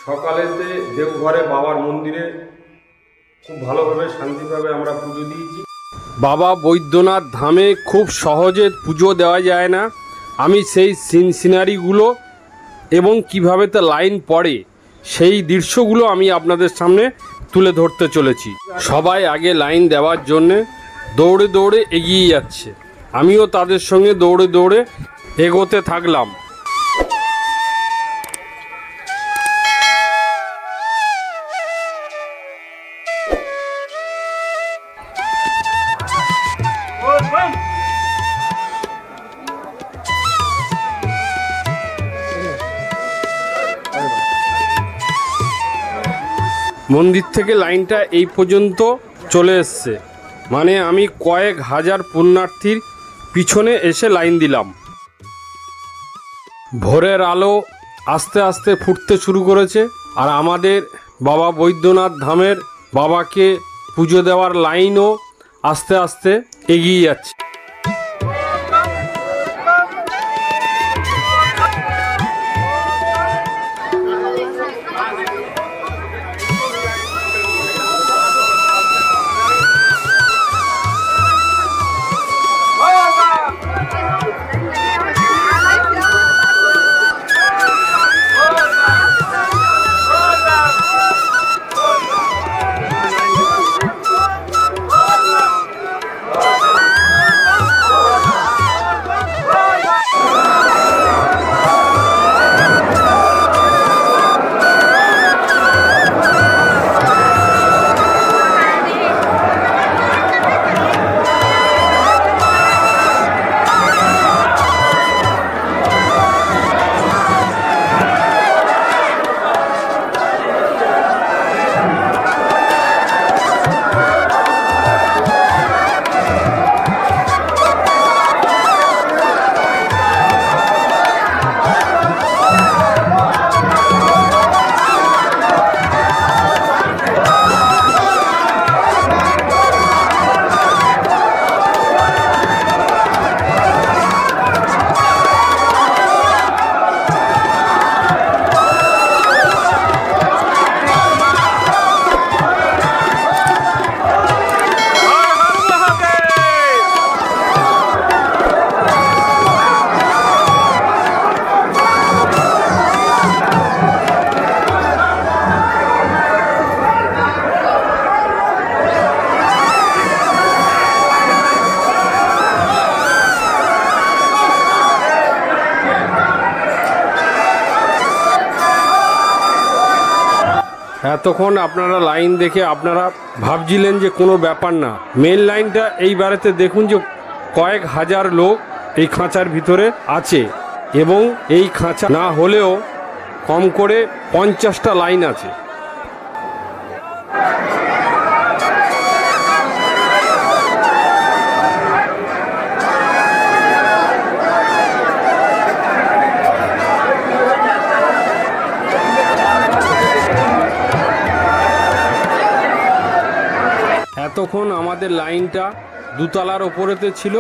সকালেতে দেওঘরে বাবার মন্দিরে খুব ভালোভাবে শান্তিভাবে আমরা পুজো দিয়েছি। বাবা বৈদ্যনাথ ধামে খুব সহজে পুজো দেওয়া যায় না। আমি সেই সিনারিগুলো এবং কিভাবে তা লাইন পড়ে সেই দৃশ্যগুলো আমি আপনাদের সামনে তুলে ধরতে চলেছি। সবাই আগে লাইন দেওয়ার জন্যে দৌড়ে দৌড়ে এগিয়ে যাচ্ছে, আমিও তাদের সঙ্গে দৌড়ে দৌড়ে এগোতে থাকলাম। মন্দির থেকে লাইনটা এই পর্যন্ত চলে এসছে, মানে আমি কয়েক হাজার পুণ্যার্থীর পিছনে এসে লাইন দিলাম। ভোরের আলো আস্তে আস্তে ফুটতে শুরু করেছে, আর আমাদের বাবা বৈদ্যনাথ ধামের বাবাকে পুজো দেওয়ার লাইনও আস্তে আস্তে এগিয়ে যাচ্ছে। এতক্ষণ আপনারা লাইন দেখে আপনারা ভাবছিলেন যে কোনো ব্যাপার না। মেন লাইনটা এইবারেতে দেখুন যে কয়েক হাজার লোক এই খাঁচার ভিতরে আছে, এবং এই খাঁচা না হলেও কম করে 50টা লাইন আছে। এতক্ষণ আমাদের লাইনটা দুতলার ওপরেতে ছিল,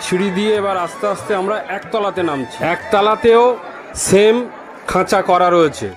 সিঁড়ি দিয়ে এবার আস্তে আস্তে আমরা একতলাতে নামছি। একতলাতেও সেম খাঁচা করা রয়েছে।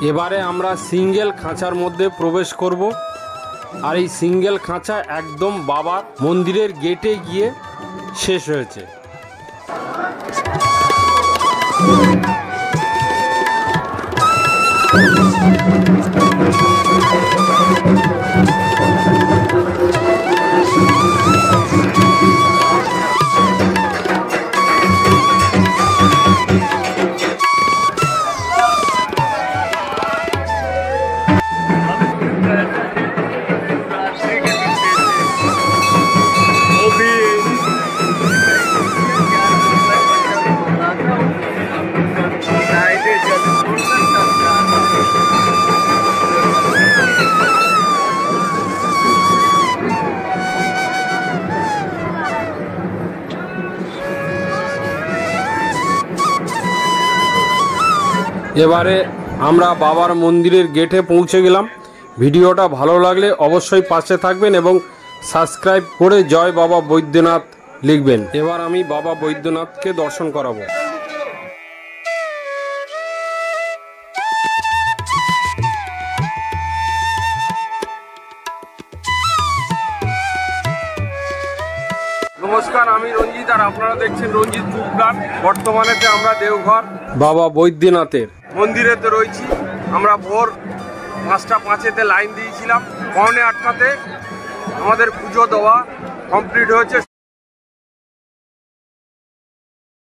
এবারে আমরা সিঙ্গেল খাঁচার মধ্যে প্রবেশ করব। আর এই সিঙ্গেল খাঁচা একদম বাবার মন্দিরের গেটে গিয়ে শেষ হয়েছে। এবারে আমরা বাবার মন্দিরের গেটে পৌঁছে গেলাম। ভিডিওটা ভালো লাগলে অবশ্যই পাশে থাকবেন এবং সাবস্ক্রাইব করে জয় বাবা বৈদ্যনাথ লিখবেন। এবার আমি বাবা বৈদ্যনাথকে দর্শন করাবো। নমস্কার, আমি রঞ্জিত আর আপনারা দেখছেন রঞ্জিত ফুডব্লগ। বর্তমানেতে আমরা দেওঘর বাবা বৈদ্যনাথের মন্দিরেতে রয়েছি। আমরা ভোর 5:05 লাইন দিয়েছিলাম, 7:45 আমাদের পুজো দেওয়া কমপ্লিট হয়েছে।